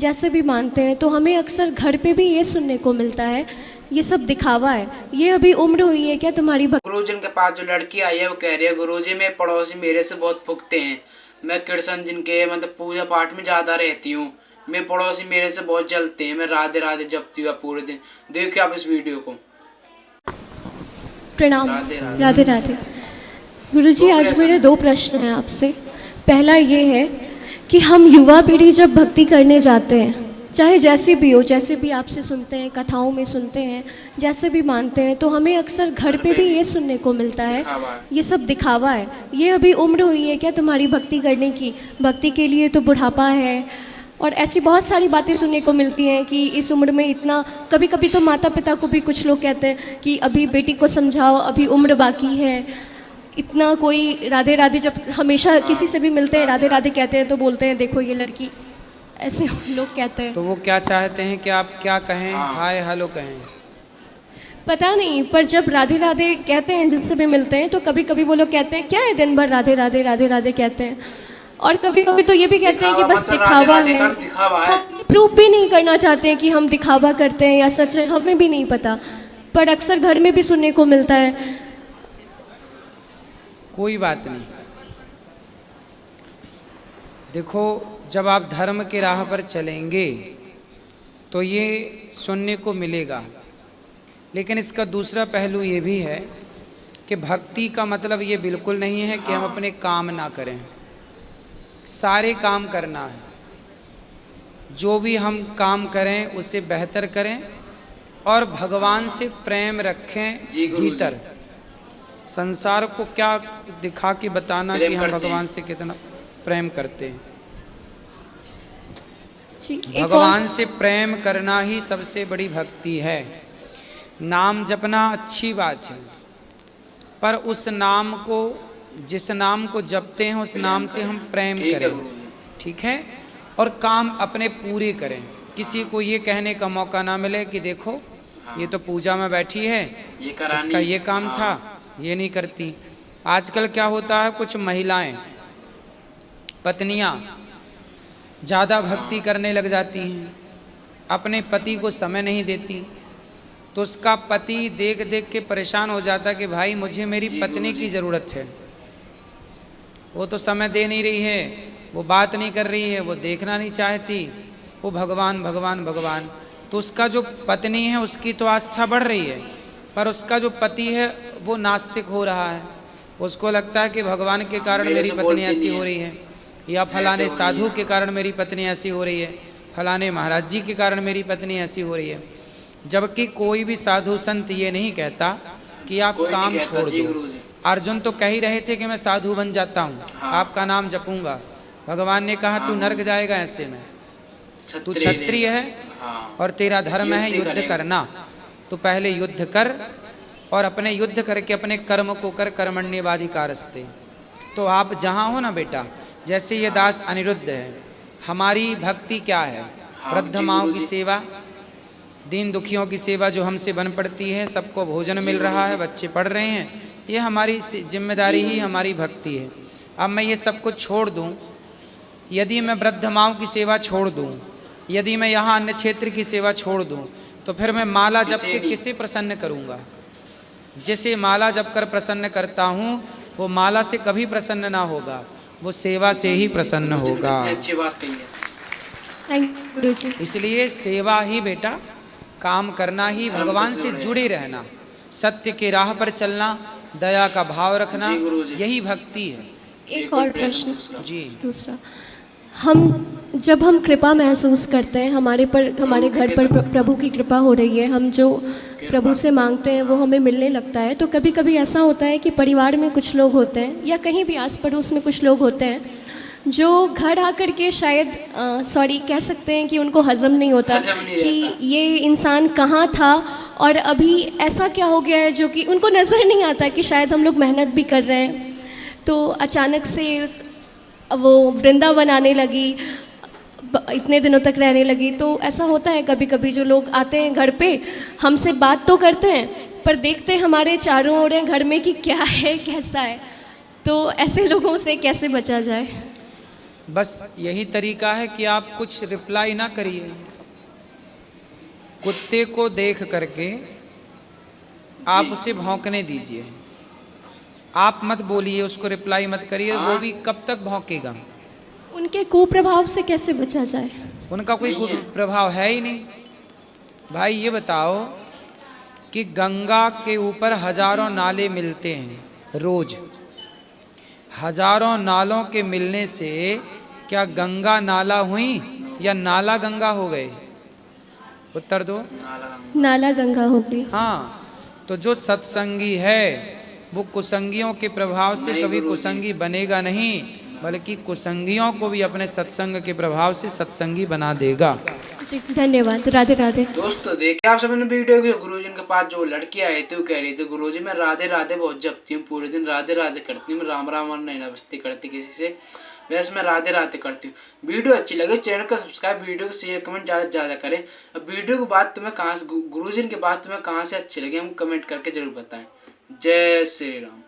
जैसे भी मानते हैं, तो हमें अक्सर घर पे भी ये सुनने को मिलता है, ये सब दिखावा है, ये अभी उम्र हुई है क्या तुम्हारी गुरुजी के पास जो लड़की आई है वो कह रही है गुरुजी में पड़ोसी मेरे से बहुत पुख्ते हैं, मैं कृष्ण जिनके मतलब पूजा पाठ में ज़्यादा रहती हूँ, मैं पड़ोसी मेरे से बहुत जलते हैं, मैं राधे राधे जपती हूँ पूरे दिन। देखिए आप इस वीडियो को। प्रणाम। राधे राधे। राधे राधे। गुरुजी, आज मेरे 2 प्रश्न हैं आपसे। पहला ये है कि हम युवा पीढ़ी जब भक्ति करने जाते हैं, चाहे जैसी भी हो, जैसे भी आपसे सुनते हैं, कथाओं में सुनते हैं, जैसे भी मानते हैं, तो हमें अक्सर घर पे भी ये सुनने को मिलता है, ये सब दिखावा है, ये अभी उम्र हुई है क्या तुम्हारी भक्ति करने की, भक्ति के लिए तो बुढ़ापा है, और ऐसी बहुत सारी बातें सुनने को मिलती हैं कि इस उम्र में इतना। कभी कभी तो माता पिता को भी कुछ लोग कहते हैं कि अभी बेटी को समझाओ, अभी उम्र बाकी है, इतना कोई राधे राधे, जब हमेशा किसी से भी मिलते हैं राधे राधे कहते हैं तो बोलते हैं देखो ये लड़की, ऐसे लोग कहते हैं। तो वो क्या चाहते हैं कि आप क्या कहें, हाय हेलो कहें? पता नहीं, पर जब राधे राधे कहते हैं जिससे भी मिलते हैं, तो कभी कभी वो लोग कहते हैं क्या है दिन भर राधे राधे राधे राधे कहते हैं, और कभी कभी तो ये भी कहते हैं कि बस दिखावा है, प्रूफ भी नहीं करना चाहते हैं कि हम दिखावा करते हैं या सच है, हमें भी नहीं पता, पर अक्सर घर में भी सुनने को मिलता है। कोई बात नहीं, देखो जब आप धर्म के राह पर चलेंगे तो ये सुनने को मिलेगा, लेकिन इसका दूसरा पहलू ये भी है कि भक्ति का मतलब ये बिल्कुल नहीं है कि हम अपने काम ना करें, सारे काम करना है, जो भी हम काम करें उसे बेहतर करें और भगवान से प्रेम रखें भीतर। संसार को क्या दिखा के बताना कि हम भगवान से कितना प्रेम करते हैं। भगवान से प्रेम करना ही सबसे बड़ी भक्ति है। नाम जपना अच्छी बात है, पर उस नाम को, जिस नाम को जपते हैं उस नाम से हम प्रेम करें, ठीक है, और काम अपने पूरे करें। किसी को ये कहने का मौका ना मिले कि देखो ये तो पूजा में बैठी है, इसका ये काम था, ये नहीं करती। आजकल क्या होता है, कुछ महिलाएं, पत्नियां ज़्यादा भक्ति करने लग जाती हैं, अपने पति को समय नहीं देती, तो उसका पति देख देख के परेशान हो जाता है कि भाई मुझे मेरी पत्नी की ज़रूरत है, वो तो समय दे नहीं रही है, वो बात नहीं कर रही है, वो देखना नहीं चाहती, वो भगवान भगवान भगवान। तो उसका जो पत्नी है उसकी तो आस्था बढ़ रही है, पर उसका जो पति है वो नास्तिक हो रहा है। उसको लगता है कि भगवान के कारण मेरी पत्नी ऐसी हो रही है, या फलाने साधु के कारण मेरी पत्नी ऐसी हो रही है, फलाने महाराज जी के कारण मेरी पत्नी ऐसी हो रही है। जबकि कोई भी साधु संत ये नहीं कहता कि आप काम छोड़ दो। अर्जुन तो कह ही रहे थे कि मैं साधु बन जाता हूँ, आपका नाम जपूंगा। भगवान ने कहा तू नरक जाएगा ऐसे में, तू क्षत्रिय है और तेरा धर्म है युद्ध करना, तो पहले युद्ध कर और अपने युद्ध करके अपने कर्म को कर, कर्मण्येवाधिकारस्ते। तो आप जहाँ हो ना बेटा, जैसे ये दास अनिरुद्ध है, हमारी भक्ति क्या है, वृद्ध माओं की सेवा, दीन दुखियों की सेवा जो हमसे बन पड़ती है, सबको भोजन मिल रहा है, बच्चे पढ़ रहे हैं, ये हमारी जिम्मेदारी ही हमारी भक्ति है। अब मैं ये सब कुछ छोड़ दूँ, यदि मैं वृद्ध माओं की सेवा छोड़ दूँ, यदि मैं यहाँ अन्य क्षेत्र की सेवा छोड़ दूँ, तो फिर मैं माला जप के किसे प्रसन्न करूँगा? जिसे माला जप कर प्रसन्न करता हूँ वो माला से कभी प्रसन्न ना होगा, वो सेवा से ही प्रसन्न होगा। अच्छी बात कही है। इसलिए सेवा ही बेटा, काम करना ही, भगवान से जुड़े रहना, सत्य के राह पर चलना, दया का भाव रखना, यही भक्ति है। एक और प्रश्न जी। दूसरा, जब हम कृपा महसूस करते हैं, हमारे घर पर प्रभु की कृपा हो रही है, हम जो प्रभु से मांगते हैं वो हमें मिलने लगता है, तो कभी कभी ऐसा होता है कि परिवार में कुछ लोग होते हैं या कहीं भी आस पड़ोस में कुछ लोग होते हैं जो घर आकर के शायद कह सकते हैं कि उनको हजम नहीं होता कि ये इंसान कहाँ था और अभी ऐसा क्या हो गया है, जो कि उनको नज़र नहीं आता कि शायद हम लोग मेहनत भी कर रहे हैं, तो अचानक से वो वृंदावन आने लगी, इतने दिनों तक रहने लगी। तो ऐसा होता है कभी कभी, जो लोग आते हैं घर पे, हमसे बात तो करते हैं पर देखते हैं हमारे चारों ओर हैं घर में कि क्या है कैसा है, तो ऐसे लोगों से कैसे बचा जाए? बस यही तरीका है कि आप कुछ रिप्लाई ना करिए, कुत्ते को देख करके आप उसे भौंकने दीजिए, आप मत बोलिए, उसको रिप्लाई मत करिए, वो भी कब तक भौंकेगा। उनके कुप्रभाव से कैसे बचा जाए? उनका कोई प्रभाव है ही नहीं। भाई ये बताओ कि गंगा के ऊपर हजारों नाले मिलते हैं रोज, हजारों नालों के मिलने से क्या गंगा नाला हुई या नाला गंगा हो गए? उत्तर दो। नाला गंगा हो गई। हाँ, तो जो सत्संगी है वो कुसंगियों के प्रभाव से कभी कुसंगी बनेगा नहीं, बल्कि कुसंगियों को भी अपने सत्संग के प्रभाव से सत्संगी बना देगा। जी धन्यवाद, राधे राधे। दोस्तों देखिए आप सबने वीडियो के गुरुजी के पास जो लड़की आए थे वो कह रही थी गुरुजी मैं राधे राधे बहुत जपती हूँ, पूरे दिन राधे राधे करती हूँ, मैं राम राम और नहीं नमस्ते करती किसी से, वैसे मैं राधे राधे करती हूँ। वीडियो अच्छी लगे चैनल को सब्सक्राइब, वीडियो को शेयर कमेंट ज़्यादा से ज़्यादा करें। अब वीडियो की बात तुम्हें कहाँ से, गुरुजी की बात तुम्हें कहाँ से अच्छी लगी हम कमेंट करके जरूर बताएं। जय श्री राम।